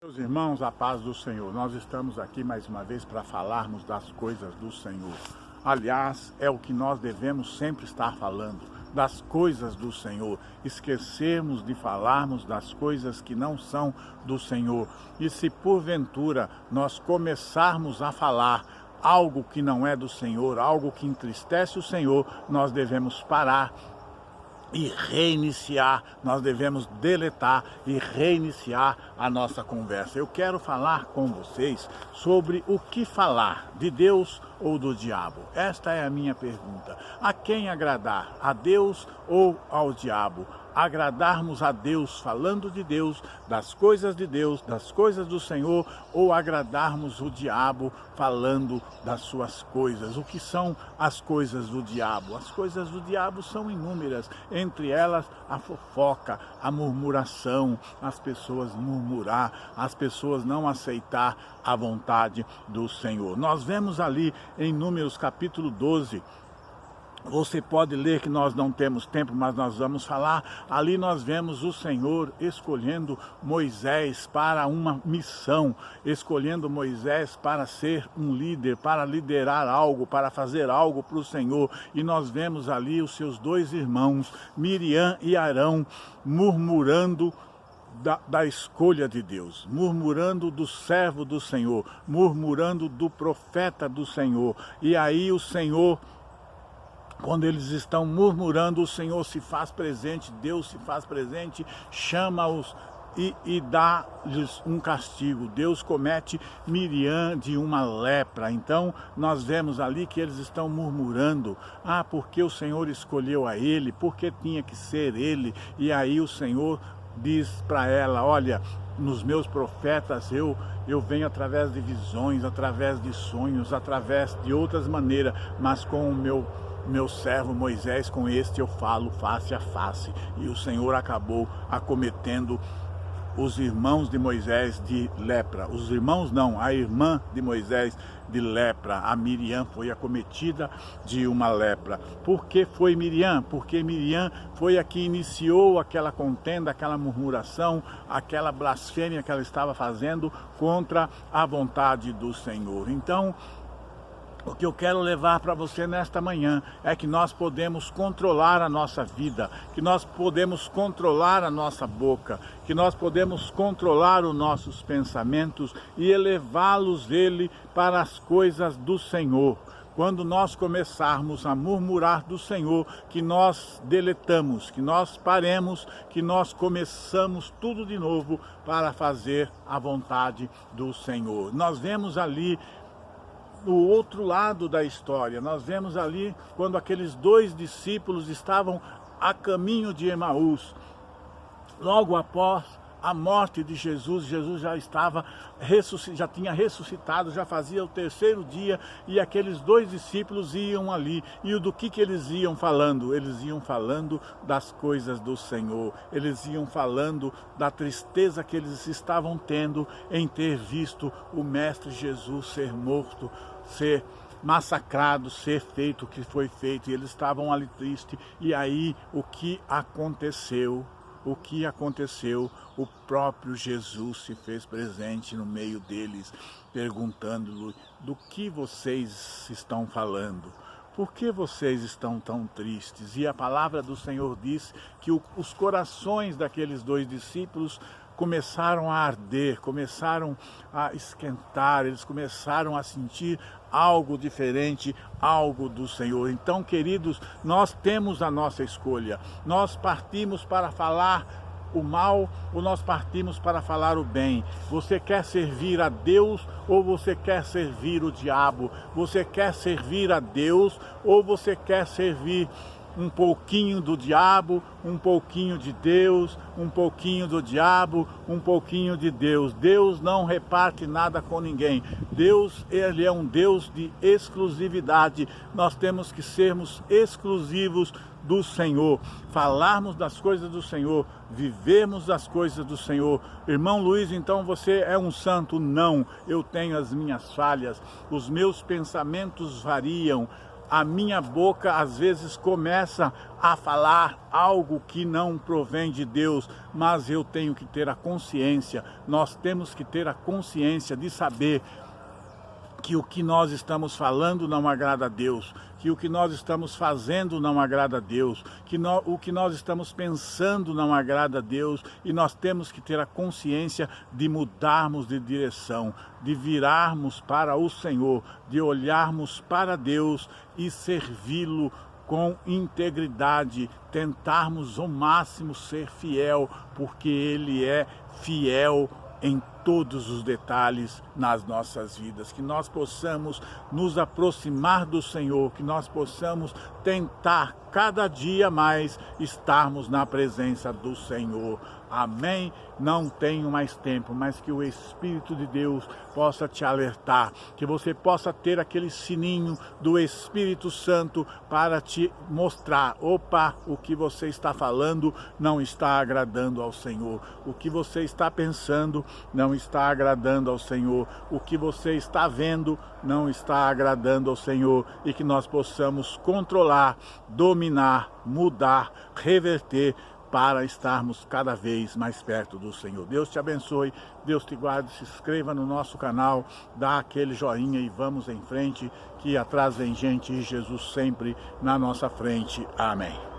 Meus irmãos, a paz do Senhor. Nós estamos aqui mais uma vez para falarmos das coisas do Senhor. Aliás, é o que nós devemos sempre estar falando, das coisas do Senhor. Esquecermos de falarmos das coisas que não são do Senhor. E se porventura nós começarmos a falar algo que não é do Senhor, algo que entristece o Senhor, nós devemos parar e reiniciar, nós devemos deletar e reiniciar a nossa conversa. Eu quero falar com vocês sobre o que falar, de Deus ou do diabo. Esta é a minha pergunta. A quem agradar? A Deus ou ao diabo? Agradarmos a Deus falando de Deus, das coisas do Senhor, ou agradarmos o diabo falando das suas coisas. O que são as coisas do diabo? As coisas do diabo são inúmeras, entre elas a fofoca, a murmuração, as pessoas murmurar, as pessoas não aceitar a vontade do Senhor. Nós vemos ali em Números capítulo 12, você pode ler que nós não temos tempo, mas nós vamos falar. Ali nós vemos o Senhor escolhendo Moisés para uma missão, escolhendo Moisés para ser um líder, para liderar algo, para fazer algo para o Senhor. E nós vemos ali os seus dois irmãos, Miriam e Arão, murmurando da escolha de Deus, murmurando do servo do Senhor, murmurando do profeta do Senhor. E aí o Senhor, quando eles estão murmurando, o Senhor se faz presente, Deus se faz presente, chama-os e dá-lhes um castigo. Deus comete Miriam de uma lepra. Então nós vemos ali que eles estão murmurando, porque o Senhor escolheu a ele, porque tinha que ser ele. E aí o Senhor diz para ela: olha, nos meus profetas eu venho através de visões, através de sonhos, através de outras maneiras, mas com o meu servo Moisés, com este eu falo face a face. E o Senhor acabou acometendo os irmãos de Moisés de lepra. Os irmãos não, a irmã de Moisés de lepra. A Miriam foi acometida de uma lepra. Por que foi Miriam? Porque Miriam foi a que iniciou aquela contenda, aquela murmuração, aquela blasfêmia que ela estava fazendo contra a vontade do Senhor. Então, o que eu quero levar para você nesta manhã é que nós podemos controlar a nossa vida, que nós podemos controlar a nossa boca, que nós podemos controlar os nossos pensamentos e elevá-los para as coisas do Senhor. Quando nós começarmos a murmurar do Senhor, que nós deletamos, que nós paremos, que nós começamos tudo de novo para fazer a vontade do Senhor. Nós vemos ali no outro lado da história, nós vemos ali quando aqueles dois discípulos estavam a caminho de Emaús, logo após a morte de Jesus. Jesus já tinha ressuscitado, já fazia o terceiro dia, e aqueles dois discípulos iam ali. E do que eles iam falando? Eles iam falando das coisas do Senhor, eles iam falando da tristeza que eles estavam tendo em ter visto o Mestre Jesus ser morto, ser massacrado, ser feito o que foi feito, e eles estavam ali tristes. E aí o que aconteceu? O próprio Jesus se fez presente no meio deles, perguntando-lhe: do que vocês estão falando? Por que vocês estão tão tristes? E a palavra do Senhor diz que os corações daqueles dois discípulos começaram a arder, começaram a esquentar, eles começaram a sentir algo diferente, algo do Senhor. Então, queridos, nós temos a nossa escolha. Nós partimos para falar o mal ou nós partimos para falar o bem? Você quer servir a Deus ou você quer servir o diabo? Você quer servir a Deus ou você quer servir um pouquinho do diabo, um pouquinho de Deus, um pouquinho do diabo, um pouquinho de Deus? Deus não reparte nada com ninguém. Deus, ele é um Deus de exclusividade. Nós temos que sermos exclusivos do Senhor, falarmos das coisas do Senhor, vivermos das coisas do Senhor. Irmão Luiz, então você é um santo? Não, eu tenho as minhas falhas, os meus pensamentos variam, a minha boca às vezes começa a falar algo que não provém de Deus, mas eu tenho que ter a consciência, nós temos que ter a consciência de saber que o que nós estamos falando não agrada a Deus, que o que nós estamos fazendo não agrada a Deus, o que nós estamos pensando não agrada a Deus, e nós temos que ter a consciência de mudarmos de direção, de virarmos para o Senhor, de olharmos para Deus e servi-lo com integridade, tentarmos ao máximo ser fiel, porque Ele é fiel em todos os detalhes nas nossas vidas, que nós possamos nos aproximar do Senhor, que nós possamos tentar cada dia mais estarmos na presença do Senhor. Amém? Não tenho mais tempo, mas que o Espírito de Deus possa te alertar, que você possa ter aquele sininho do Espírito Santo para te mostrar, opa, o que você está falando não está agradando ao Senhor, o que você está pensando não está agradando ao Senhor, o que você está vendo não está agradando ao Senhor, e que nós possamos controlar, dominar, mudar, reverter, para estarmos cada vez mais perto do Senhor. Deus te abençoe, Deus te guarde, se inscreva no nosso canal, dá aquele joinha e vamos em frente, que atrás vem gente e Jesus sempre na nossa frente. Amém.